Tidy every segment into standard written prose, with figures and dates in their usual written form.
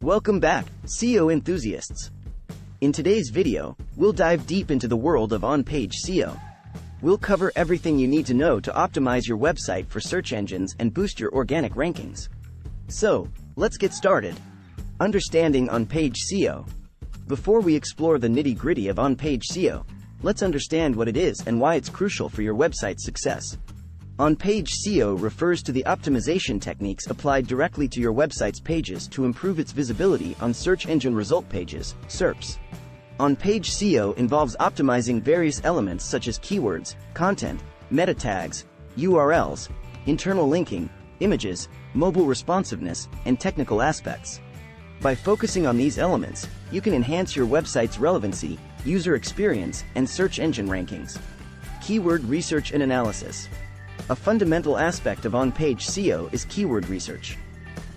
Welcome back, SEO enthusiasts. In today's video, we'll dive deep into the world of on-page SEO. We'll cover everything you need to know to optimize your website for search engines and boost your organic rankings. So, let's get started. Understanding on-page SEO. Before we explore the nitty-gritty of on-page SEO, let's understand what it is and why it's crucial for your website's success. On-page SEO refers to the optimization techniques applied directly to your website's pages to improve its visibility on search engine result pages, SERPs. On-page SEO involves optimizing various elements such as keywords, content, meta tags, URLs, internal linking, images, mobile responsiveness, and technical aspects. By focusing on these elements, you can enhance your website's relevancy, user experience, and search engine rankings. Keyword research and analysis. A fundamental aspect of on-page SEO is keyword research.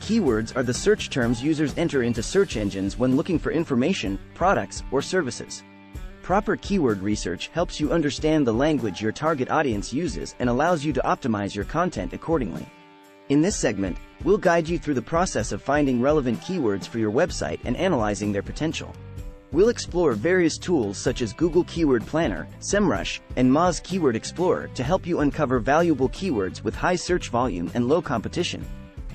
Keywords are the search terms users enter into search engines when looking for information, products, or services. Proper keyword research helps you understand the language your target audience uses and allows you to optimize your content accordingly. In this segment, we'll guide you through the process of finding relevant keywords for your website and analyzing their potential. We'll explore various tools such as Google Keyword Planner, SEMrush, and Moz Keyword Explorer to help you uncover valuable keywords with high search volume and low competition.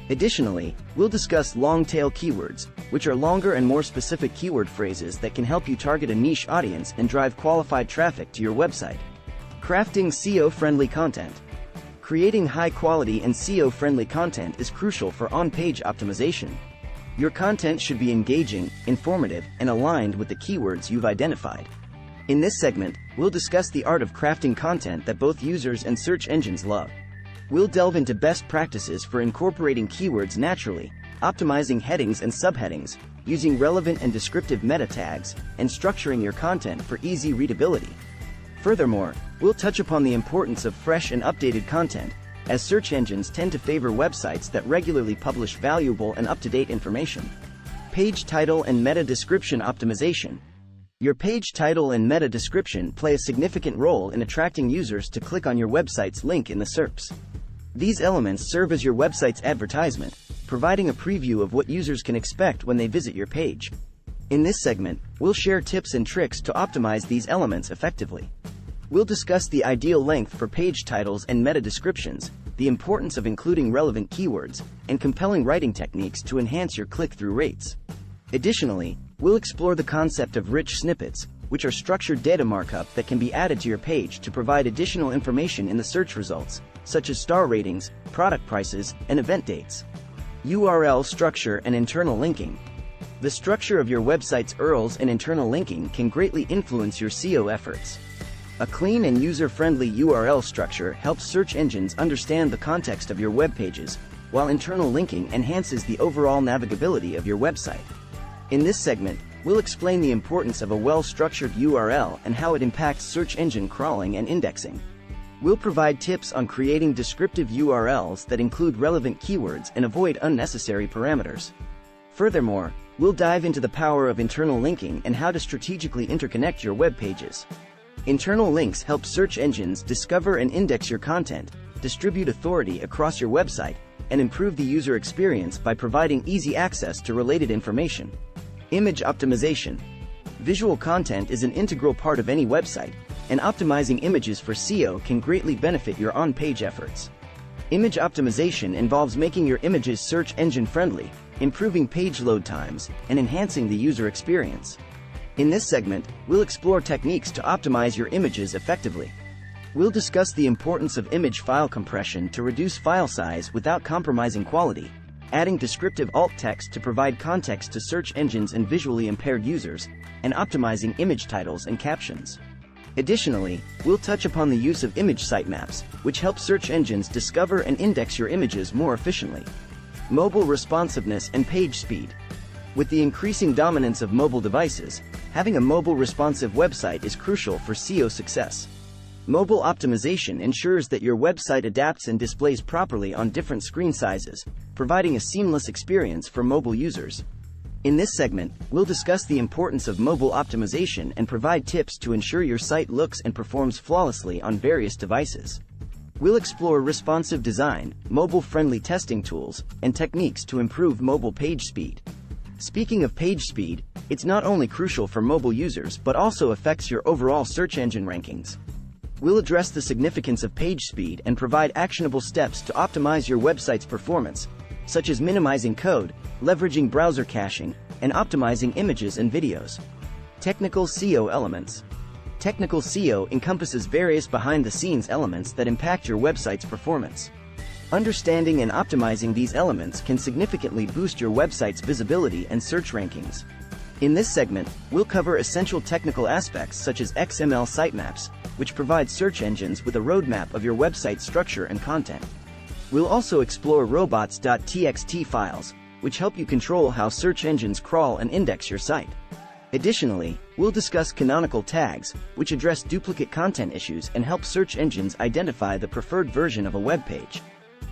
Additionally, we'll discuss long-tail keywords, which are longer and more specific keyword phrases that can help you target a niche audience and drive qualified traffic to your website. Crafting SEO-friendly content. Creating high-quality and SEO-friendly content is crucial for on-page optimization. Your content should be engaging, informative, and aligned with the keywords you've identified. In this segment, we'll discuss the art of crafting content that both users and search engines love. We'll delve into best practices for incorporating keywords naturally, optimizing headings and subheadings, using relevant and descriptive meta tags, and structuring your content for easy readability. Furthermore, we'll touch upon the importance of fresh and updated content, as search engines tend to favor websites that regularly publish valuable and up-to-date information. Page title and meta description optimization. Your page title and meta description play a significant role in attracting users to click on your website's link in the SERPs. These elements serve as your website's advertisement, providing a preview of what users can expect when they visit your page. In this segment, we'll share tips and tricks to optimize these elements effectively. We'll discuss the ideal length for page titles and meta descriptions, the importance of including relevant keywords, and compelling writing techniques to enhance your click-through rates. Additionally, we'll explore the concept of rich snippets, which are structured data markup that can be added to your page to provide additional information in the search results, such as star ratings, product prices, and event dates. URL structure and internal linking. The structure of your website's URLs and internal linking can greatly influence your SEO efforts. A clean and user-friendly URL structure helps search engines understand the context of your web pages, while internal linking enhances the overall navigability of your website. In this segment, we'll explain the importance of a well-structured URL and how it impacts search engine crawling and indexing. We'll provide tips on creating descriptive URLs that include relevant keywords and avoid unnecessary parameters. Furthermore, we'll dive into the power of internal linking and how to strategically interconnect your web pages. Internal links help search engines discover and index your content, distribute authority across your website, and improve the user experience by providing easy access to related information. Image optimization. Visual content is an integral part of any website, and optimizing images for SEO can greatly benefit your on-page efforts. Image optimization involves making your images search engine friendly, improving page load times, and enhancing the user experience. In this segment, we'll explore techniques to optimize your images effectively. We'll discuss the importance of image file compression to reduce file size without compromising quality, adding descriptive alt text to provide context to search engines and visually impaired users, and optimizing image titles and captions. Additionally, we'll touch upon the use of image sitemaps, which help search engines discover and index your images more efficiently. Mobile responsiveness and page speed. With the increasing dominance of mobile devices, having a mobile responsive website is crucial for SEO success. Mobile optimization ensures that your website adapts and displays properly on different screen sizes, providing a seamless experience for mobile users. In this segment, we'll discuss the importance of mobile optimization and provide tips to ensure your site looks and performs flawlessly on various devices. We'll explore responsive design, mobile-friendly testing tools, and techniques to improve mobile page speed. Speaking of page speed, it's not only crucial for mobile users but also affects your overall search engine rankings. We'll address the significance of page speed and provide actionable steps to optimize your website's performance, such as minimizing code, leveraging browser caching, and optimizing images and videos. Technical SEO elements. Technical SEO encompasses various behind-the-scenes elements that impact your website's performance. Understanding and optimizing these elements can significantly boost your website's visibility and search rankings. In this segment, we'll cover essential technical aspects such as XML sitemaps, which provide search engines with a roadmap of your website's structure and content. We'll also explore robots.txt files, which help you control how search engines crawl and index your site. Additionally, we'll discuss canonical tags, which address duplicate content issues and help search engines identify the preferred version of a web page.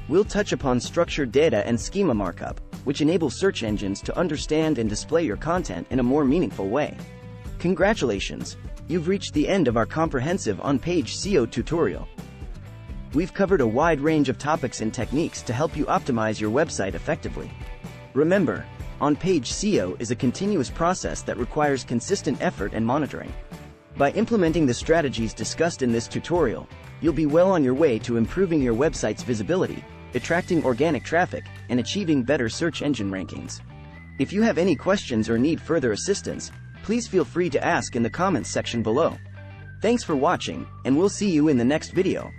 We'll touch upon structured data and schema markup, which enable search engines to understand and display your content in a more meaningful way. Congratulations! You've reached the end of our comprehensive on-page SEO tutorial. We've covered a wide range of topics and techniques to help you optimize your website effectively. Remember, on-page SEO is a continuous process that requires consistent effort and monitoring. By implementing the strategies discussed in this tutorial, you'll be well on your way to improving your website's visibility, attracting organic traffic, and achieving better search engine rankings. If you have any questions or need further assistance, please feel free to ask in the comments section below. Thanks for watching, and we'll see you in the next video.